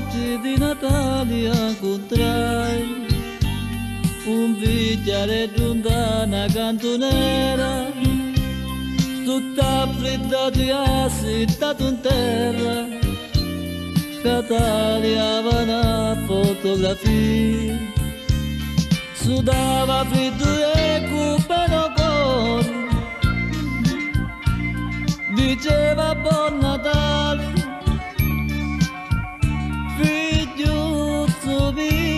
notte di Natale incontrai un vecchiaretto da una cantonera, tutta fredda di assetato in terra, che tagliava una fotografia, sudava freddo e cupeno cuore, diceva buon Natale, figliuzzo mio.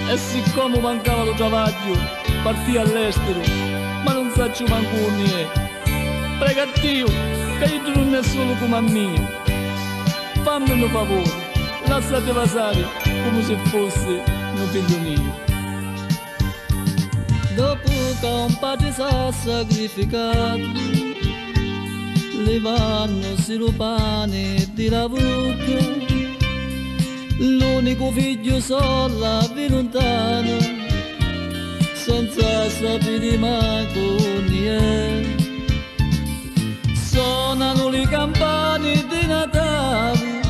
E siccome mancava lo travaglio, partì all'estero, ma non saccio manco niente. Prega a Dio, che io non è solo come a me. Fammi un favore, lasciate passare come se fosse un figlio mio. Dopo che un padre s'ha sacrificato, levandosi lo pane di la bocca, l'unico figlio solo è lontano, senza sapere manco niente. Suonano le campane di Natale,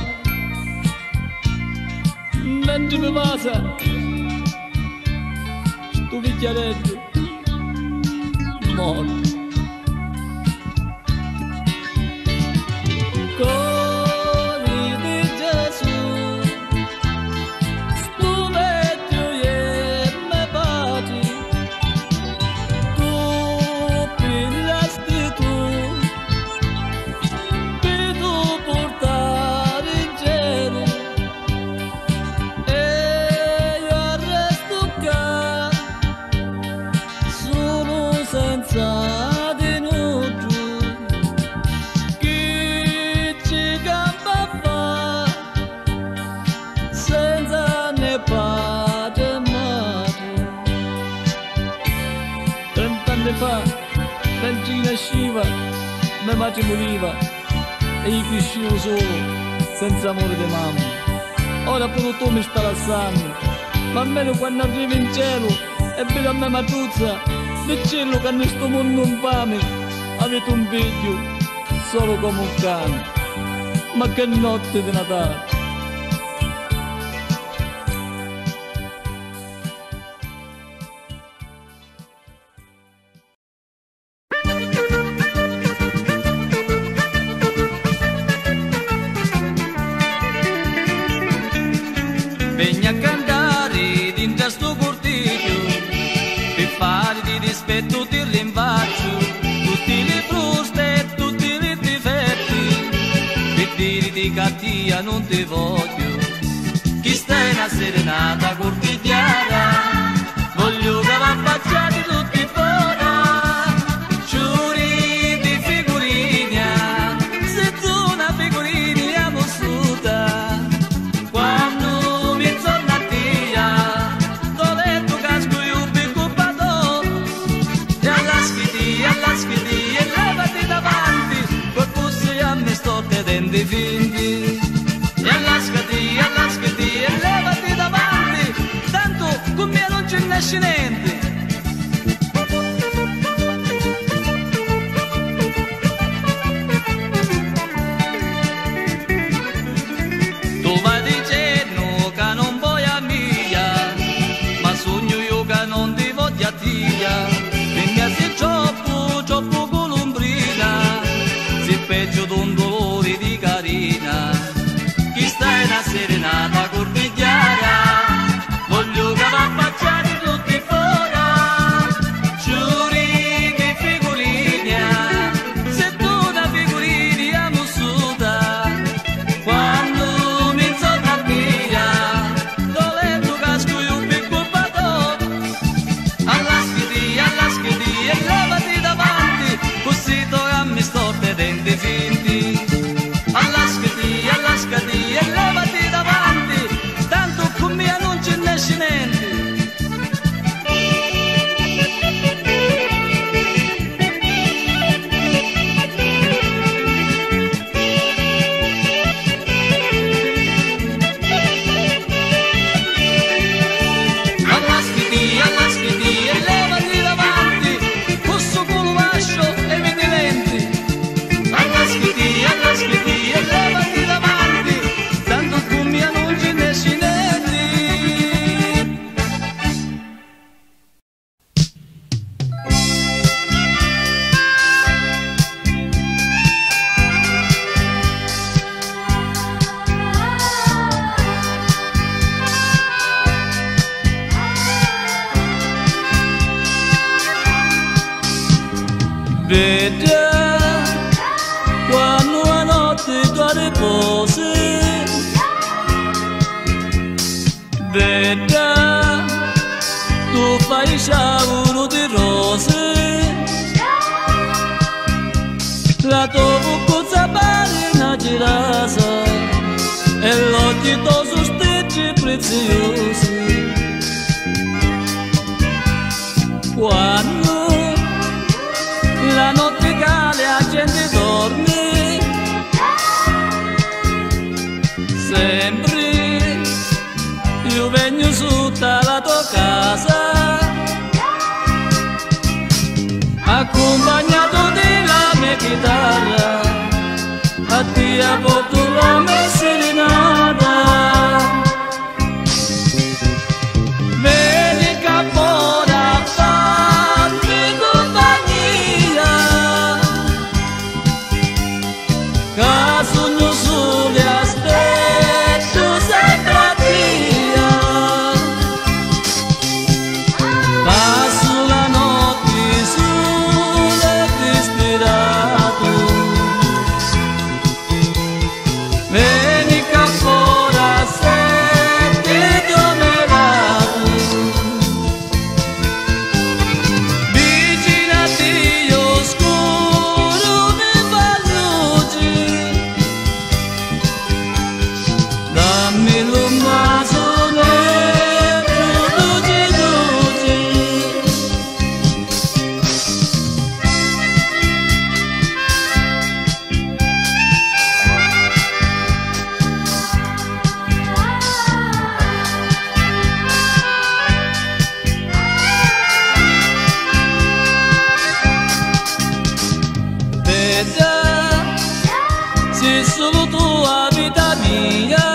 mentre mi passa sto vecchiaretto morto. Mentre nasciva, mia madre moriva e io crescevo solo, senza amore di mamma. Ora pure tu mi stai lasciando, ma almeno quando arrivo in cielo e vedo a me Matruzza, del cielo che in questo mondo infame avete un figlio solo come un cane. Ma che notte di Natale! Tutti l'invaccio, tutti le fruste e tutti i difetti, per dire di cattiva non ti voglio. Chi stai una serenata cortigiana, voglio che va baciati tutti fuori. Giuri di figurina, se tu una figurina amo suda, quando mi torna a dia, dove tu casco io e levati davanti, poi fossi a me sto te denti finti. E allascati e levati davanti, tanto con me non ce ne esce niente. Tu vai dicendo che non vuoi a mia, ma sogno io che non ti voglio a tia. Quindi se troppo colombrina, se peggio d'un dolore di carina. Chi sta in una serenata cortigiana, voglio che va a baciare tutti fuori. Vede quando a notte tu riposi, vede tu fai sciauro di rose, la tua bucuzza pare una girasa e l'occhio tuoi sosteggi preziosi. Quando la notte cade la gente dorme, sempre io vengo su dalla tua casa, accompagnato dalla mia chitarra, a te porto la mia serenata. Vedi che ora fammi compagnia, che sogno sole aspetto sempre a te. Passo la notte sole disperato, vedi che ora senti domenato, vicino a Dio scuro mi fa luce, dammi l'ummasone luce luce. Veda, se solo tua vita mia,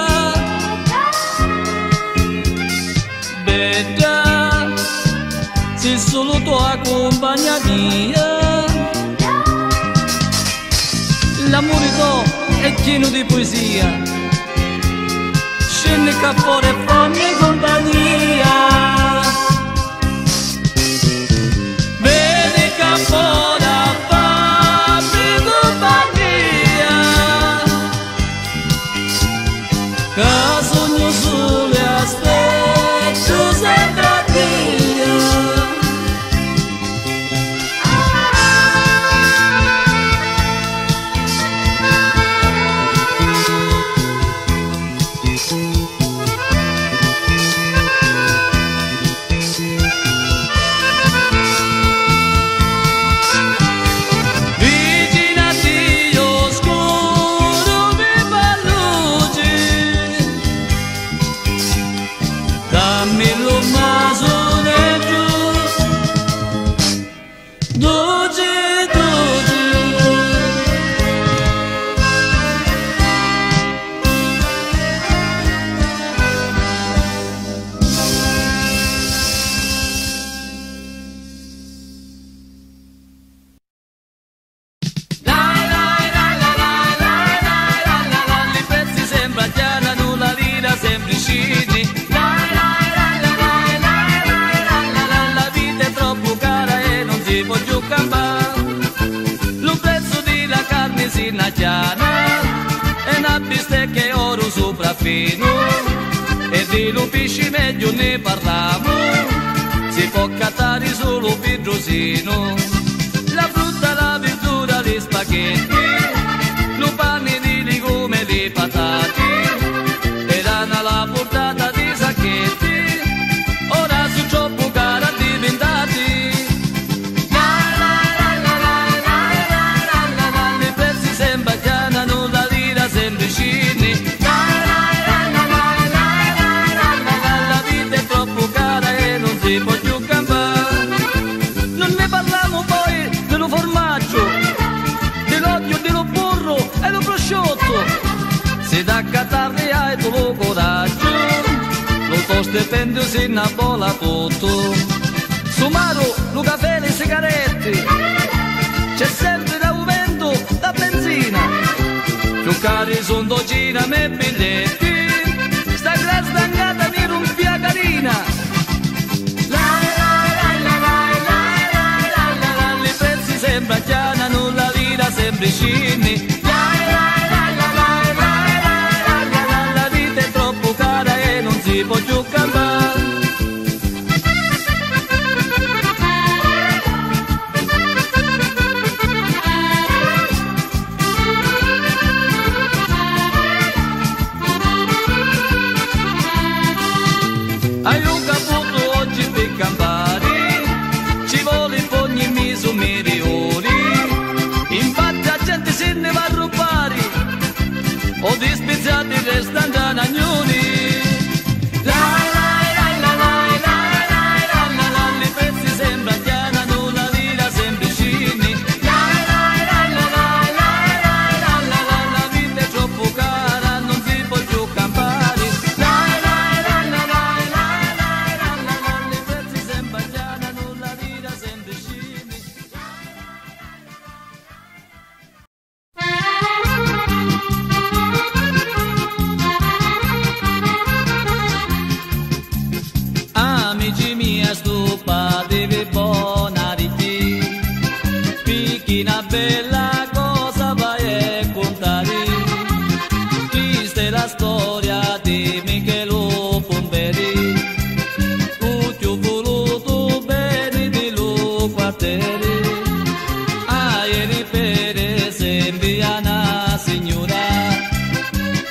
veda, se solo tua compagnia mia. L'amore tuo è pieno di poesia, scendi qua fuori e fammi compagnia. Vedi che ora fammi compagnia, che sogno sole aspetto sempre a te. Vicino a Dio scuro mi fa luce, dammi l'ummasone giù, dolce dolce. I prezzi sembra chiara, nulla vita semplicini. La vita è troppo cara e non si può più campare. Lo prezzo della carne si chiara e una bistecca è oro sopraffino, e di lupisci meglio ne parliamo. Si può cattare solo pedrosino, la frutta, la verdura, gli spaghetti, lo pane di legume, le patate, erano alla portata di sacchetti, ora su troppo cara diventati. I prezzi sembra chiara, non la lira semplicini. La vita è troppo cara e non si può più campare. Non ne parliamo poi dello formaggio, dell'olio, dello burro e lo prosciutto. Se da catarri hai tu lo coraggio, lo tuo stipendio si innabola tutto. Sumaro, lo caffè e le sigarette, c'è sempre l'aumento da benzina. Più cari sono docina me biglietti, sta gran stangata mi rompia carina. I prezzi sembra chiaro vicini. La vita è troppo cara e non si può più campare. Hai un caputo oggi per campare, ci vuole ogni miso milioni. Infatti la gente se ne va a rubare, o disprezzati restano già nagnoni. I prezzi sembra chianano, la lira sempre vicini. La vita è troppo cara, non si può più campare. I prezzi sembra chianano, la lira sempre vicini. Amici miei stupa deve buona di te, picchi una bella cosa vai a contare. Questa è la storia di Michelo Pomperi, tutti ho voluto bene di lo quartiere. A ieri per esempio una signora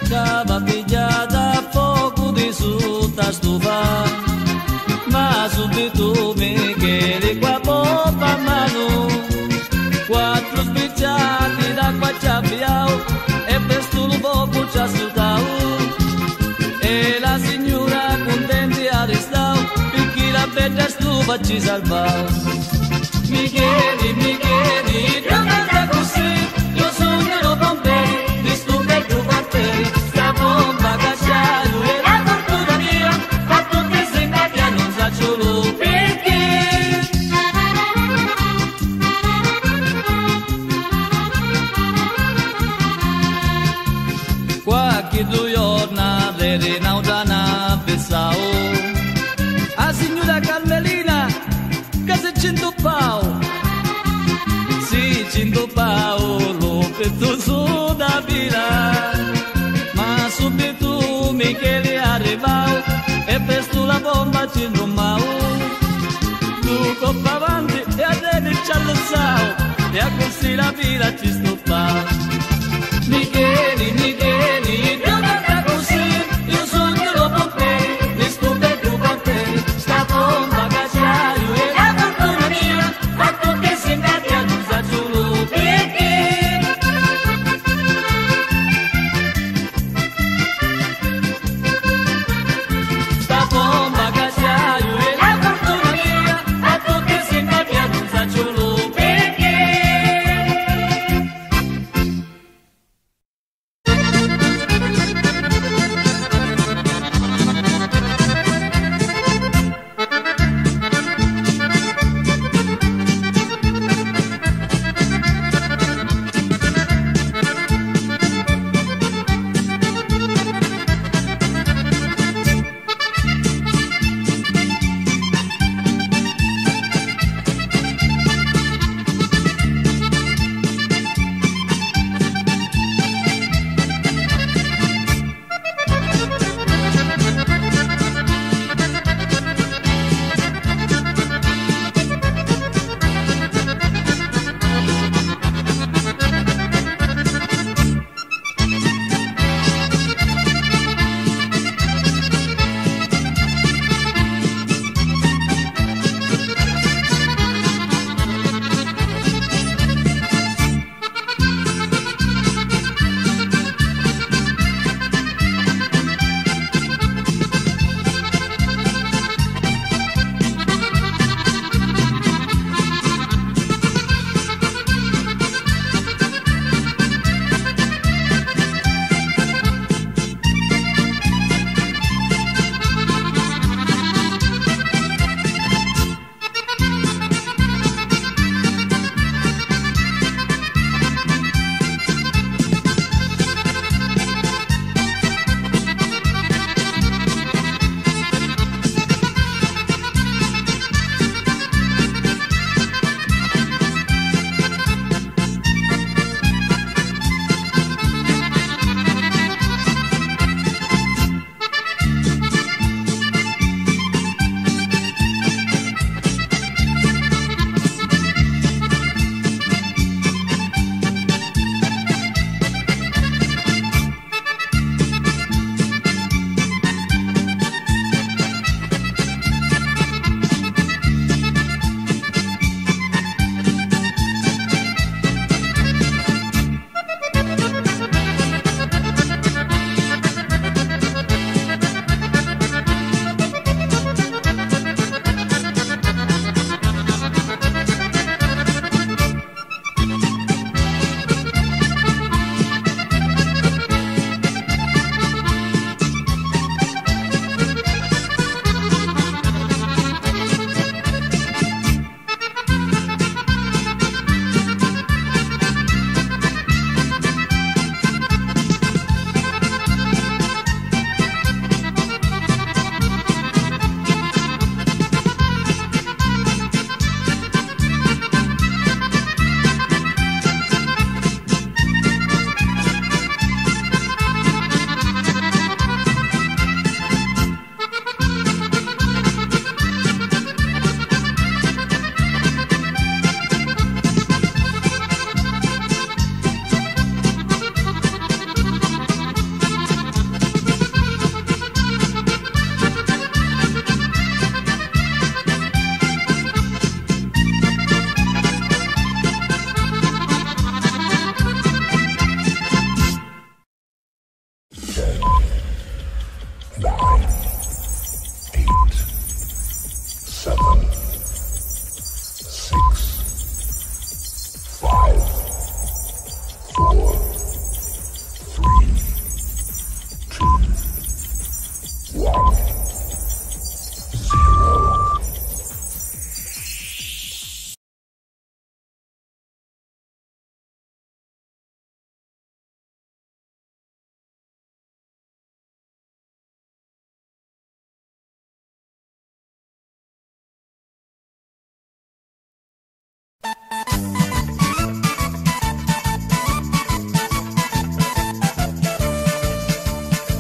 che va pigliata a fuoco di sotto stufa. Ma subito Michele qua pompa a mano, 4 spicciati d'acqua ci abbiamo e per sto poco ci ha salutato. E la signora contenti arrestata perché la bella stufa ci salva. Michele, domanda così, io sono lo Pomperi, di stufa e tu quartieri, sta bomba cacciaio e la fortuna mia, fa tutti sembra che non solo perché. Qualche 2 giorni l'erena udana pensavo a signora Carmelina che si c'intoppao. Si c'intoppao lo petto su da villa, ma subito Michele arrivao e presto la bomba ci inrommao. Tu coppa avanti e a te ci allozzao e a così la vita ci stoppao. Michele, domanda così, io sono lo Pomperi, mi stupe tu con te, sta bomba cacciaio e la fortuna mia, fa tutti sembra che non sa solo perché. Sta bomba cacciaio e la fortuna mia, fa tutti sembra che non sa solo perché.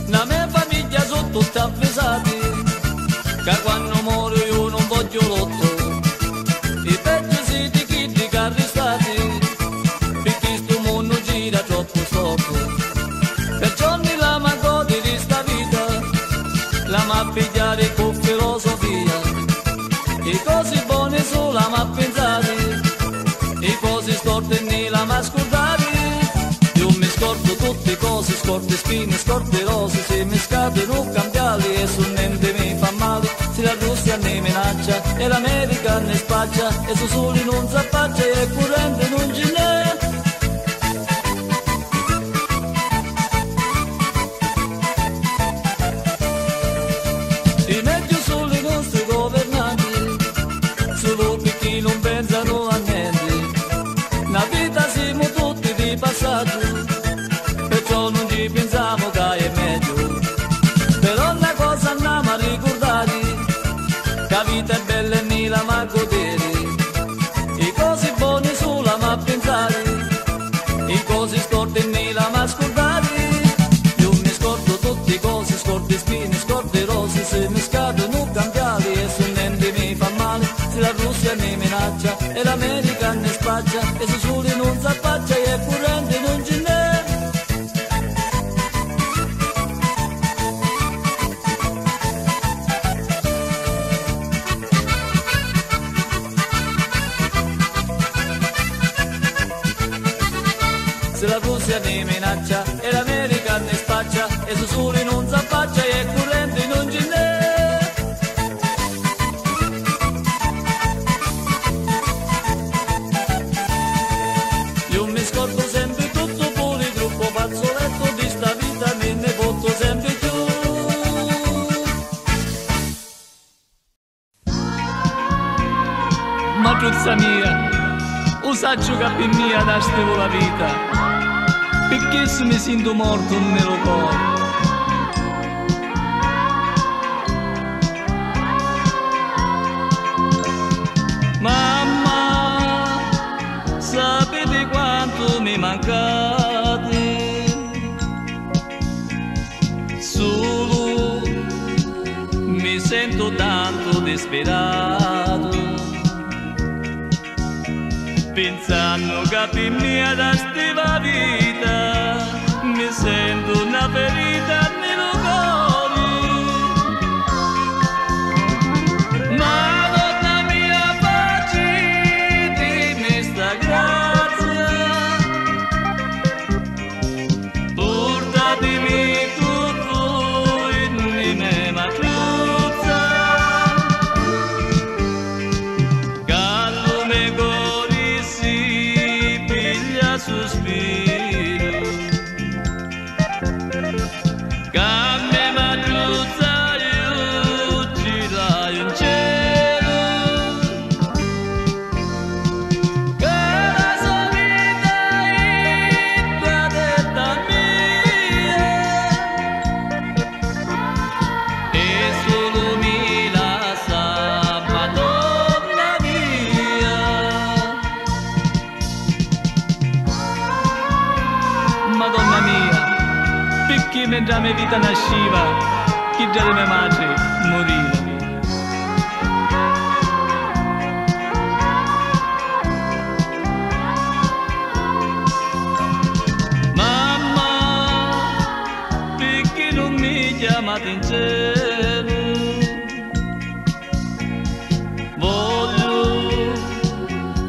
La mia famiglia sono tutti avvisati che quando muoio io non voglio lotto. I peggio siete chi di arrestati perché sto mondo gira troppo stoppo. Per giorni la manco di sta vita la ma pigliare con filosofia. I cose buone solo la ma pensate, i cose storte ne la ma scordate. Io mi scordo tutte le cose, scordo spine, scordo rose, se mi scadono cambiali e su niente mi fa male. Se la Russia ne minaccia e l'America ne spaccia e su soli non si affaccia e il currente non ce n'è. I meglio sono i nostri governanti, solo perché non pensano a niente. La vita siamo tutti di passaggio, perciò non ci pensiamo che è meglio. Però una cosa andiamo a ricordare, che la vita è bella e ne la ma godere. I cose buone solo la ma pensare, i cose storte ne la ma scordare. Io mi scordo tutte le cose, scordo spine, scordo rose, se mi scadono cambiali e su niente mi fa male. Se la Russia ne minaccia e l'America ne spaccia e su soli non si affaccia e il currente non ce n'è. Se la Russia ne minaccia e l'America ne spaccia e su soli non si affaccia e il currente non ce n'è. Io mi scordo sempre tutto pure il gruppo fazzoletto di sta vita, me ne porto sempre più. Ma tuzza mia, o saggio che mia da stevo la vita, perché se mi sento morto nello cuore. Mamma, sapete quanto mi mancate? Solo mi sento tanto disperato, pensando che per mia da stiva vita mi sento una ferita nello cuore. Madonna mia, facitemi sta grazia, portatemi tutto in me matruzza, callo me cori si piglia sospiro, camme matruzza io girai in cielo, che la sua vita è detta mia e solo mi la sa Madonna mia. Madonna mia, perché mentre la mia vita nasceva, chi già la mia madre moriva. Mamma, perché non mi chiamate in cielo? Voglio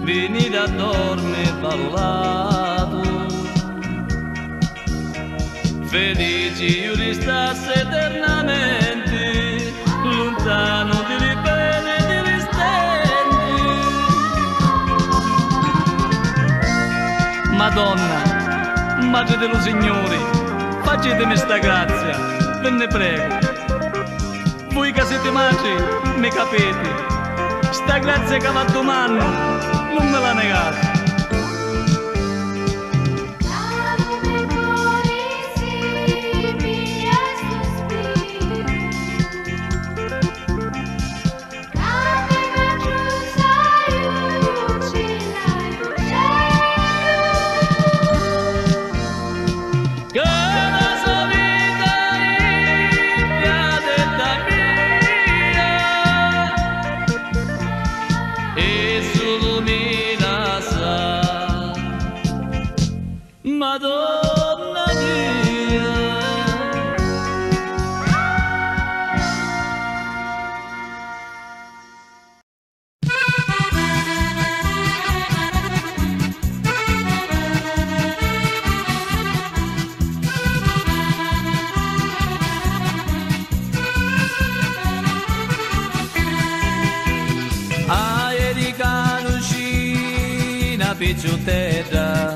venire a dormire parlato, felici io restassi eternamente, lontano delle pene e delle stenti. Madonna, Madre dello Signore, facetemi sta grazia, ve ne prego. Voi che siete madri, mi capite. Sta grazia che va domani, non me la negate. Madonna mia. Aerica lucina picciutetta,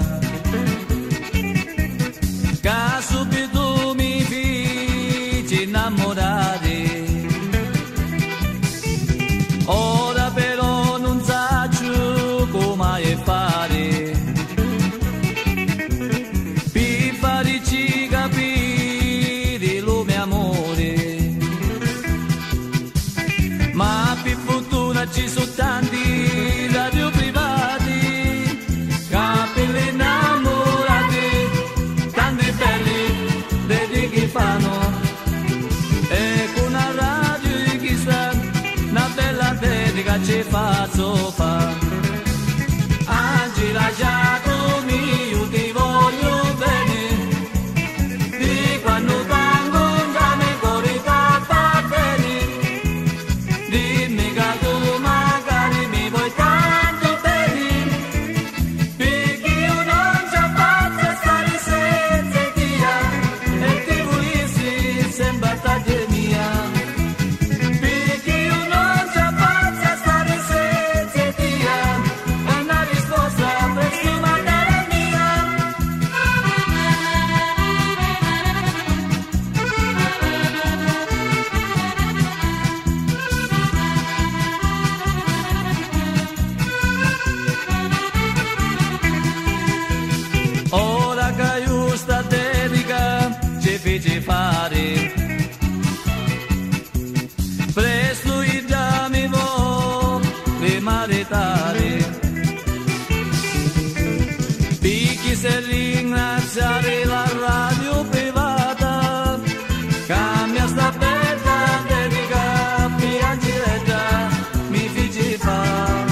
che subito mi feci innamorare. Ora però non so come fare per farci capire lo mio amore, ma per fortuna ci sono tanti radio privati che per le innamorate tanti belli vedi che fanno, e con la radio chissà una bella dedica ci faccio fa. Anzi lasciato mio ti voglio bene, di quando tango da me cuore va bene, dimmi che tu magari mi vuoi tanto bene, perché io non ci faccio stare senza te, e ti volissi sempre taglia mia, perché io non ci faccio stare senza te, è una risposta per sfumatare mia. Ora che io sta dedica ci feci fare, presto io già mi voglio maritare, picchi se ringraziare la radio privata, cambia sta bella dedica, piangetta mi feci fa,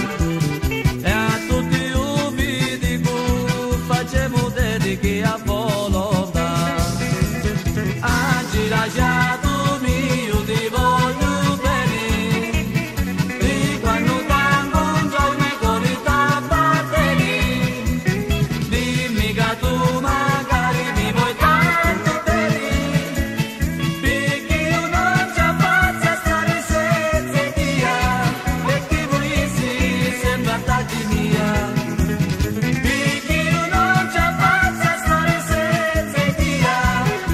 e a tutti io vi dico facciamo dediche a volontà. Anzi lasciato mio ti voglio bene, di quando tango un giorno mi cuore va bene, dimmi che tu magari mi vuoi tanto bene, perché io non ci faccio stare senza te, e ti volissi sempre a tagli mia, perché io non ci faccio stare senza te,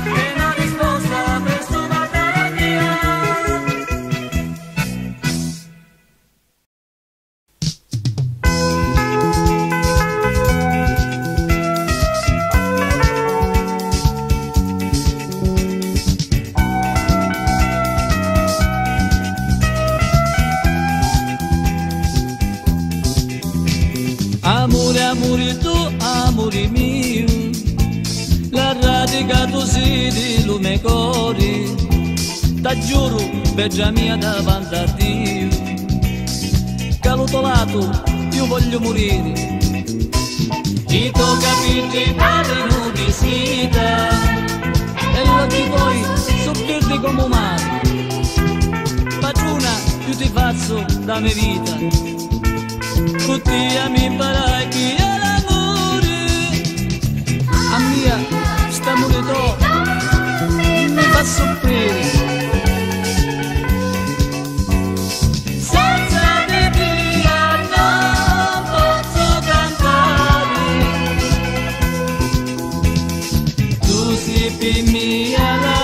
è una risposta per sfumatare mia. Amore, amore tu, amore mio, la radica tu sei di lume cori, ti giuro, beggia mia davanti a Dio, calutolato io voglio morire, i tuoi capelli parlano di seta, e l'occhi tuoi sono verdi come un mare, padrona io ti faccio la mia vita, tutti a mi imparai chi è l'amore, a mia sta monetò mi fa soffrire, senza di via non posso cantare, tu sei per mia la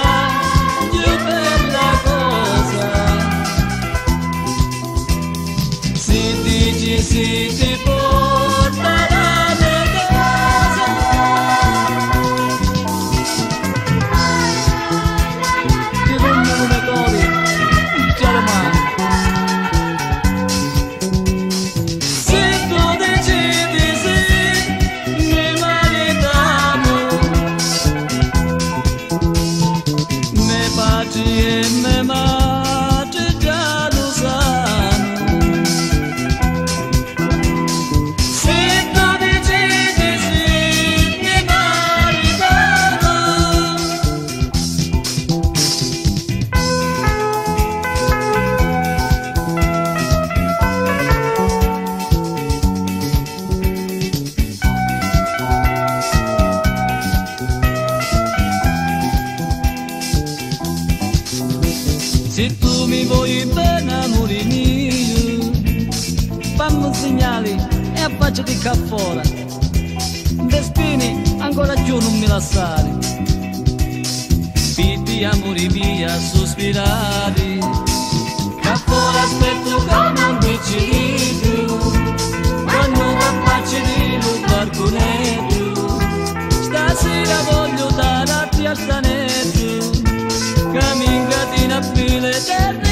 padri e me madri già lo sanno. Se tu decidi sì, mi maritano. Se tu mi vuoi bene, amore mio, fammi un segnale e affacciati qua fuori. Destini ancora giù non mi lasciare. Pitti amore mia, sospirare. Qua fuori aspetto come un piccolino, quando affacci di un barconetto. Stasera voglio darti a stanetto, cammingatina più l'eternità.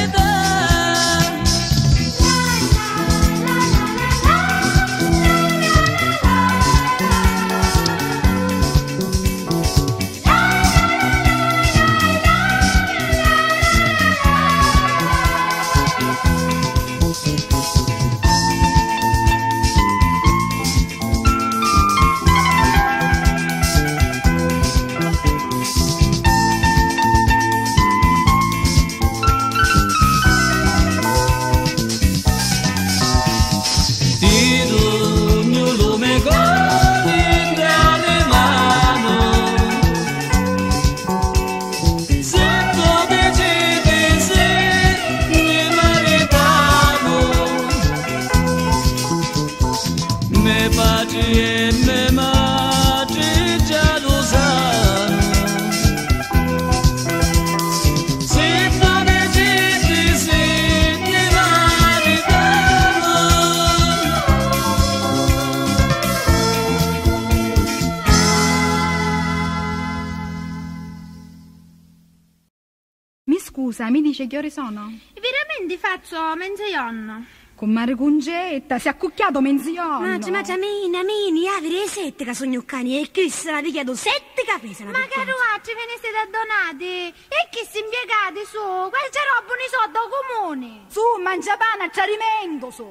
Me padri e me madri già lo sanno. Se tu decidi sì, mi maritano. Mi scusa, mi dice che ore sono? Veramente faccio mezz'anno. Con Mare Cungetta, si è accucchiato menzionno. Ma mini, avere 7 che sono cani e qui se la vi chiedo 7 caffè se la Ma caruacci ve ne siete addonati? E che si impiegate su? Questa roba ne so da comune. Su, mangia pane a ciarimento, su.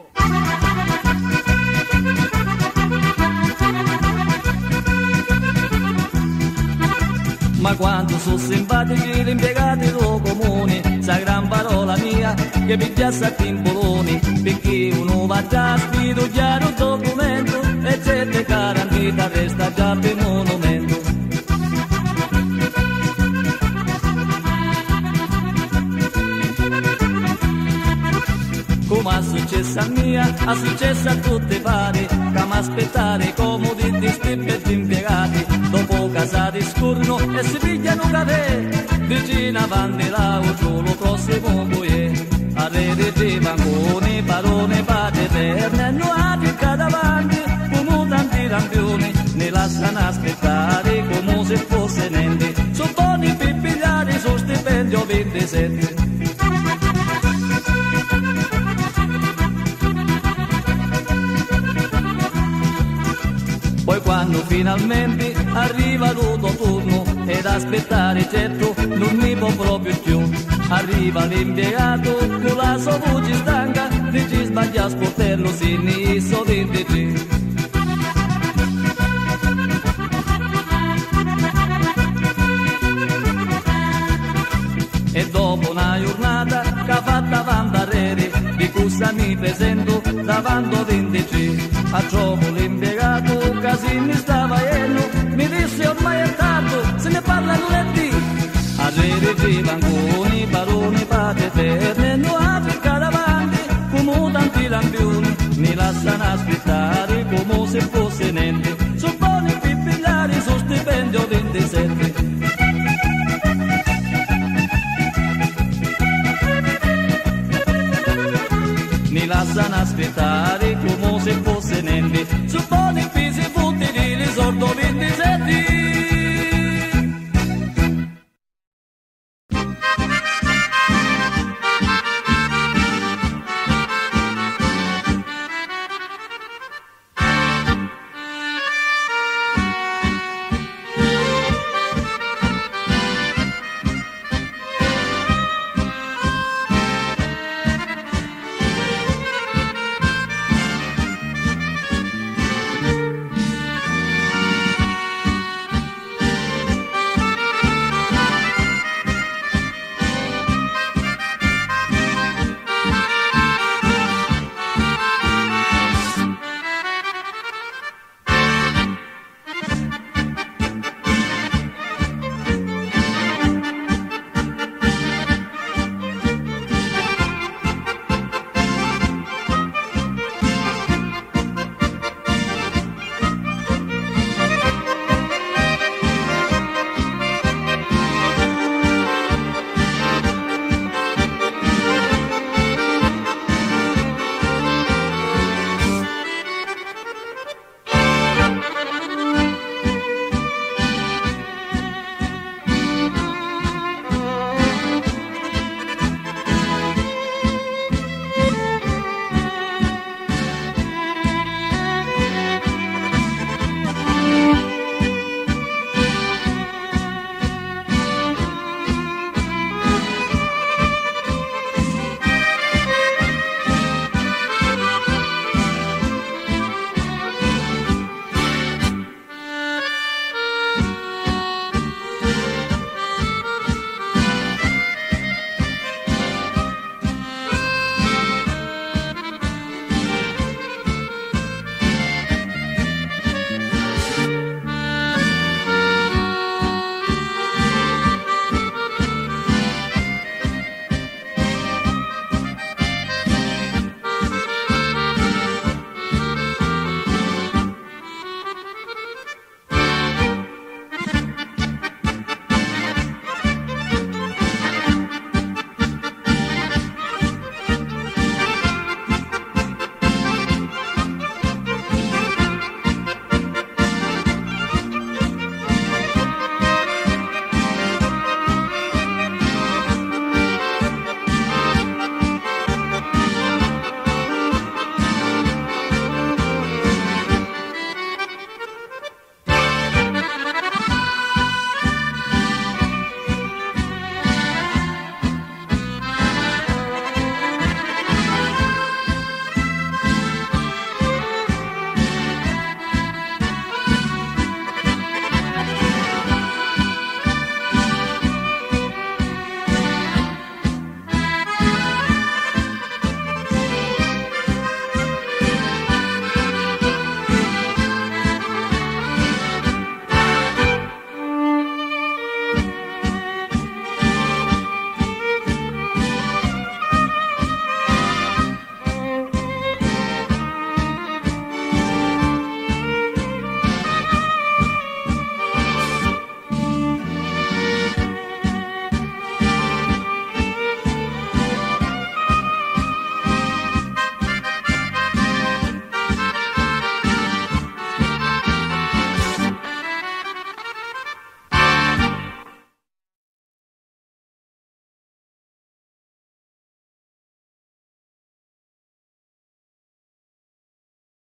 Ma quanto sono simpatici gli impiegati del comune, sa gran parola mia che pigliassa a timpoloni, perché uno va già sfiduciare un documento e gente garantita resta già per monumento. Come è successo a mia, è successo a tutti pari, che mi aspettare comodi di stippi di impiegati, dopo casati scorrono e si pigliano caffè, vicino avanti là o giù lo prossimo buie, a rete di banconi, parole pace eterne, non ha picca davanti, come tanti lampioni, ne lasciano aspettare come se fosse niente, sono buoni per pigliare sul stipendio 27. Poi quando finalmente arriva l'auto turno ed aspettare certo non mi può proprio più, arriva l'impiegato con la sua voce stanca, dice sbaglia sportello sinistro 23. E dopo una giornata che ha fatta vantarere, di cosa mi presento davanti a 23. A troppo l'impiegato che si mi stava iendo, mi disse ormai è tardi, se ne parla lunedì. A rete di banconi, parole pace eterne, non ha picca davanti, come tanti lampioni, mi lasciano aspettare come se fosse niente, sono buoni per pigliare sul stipendio 27. Mi lasciano aspettare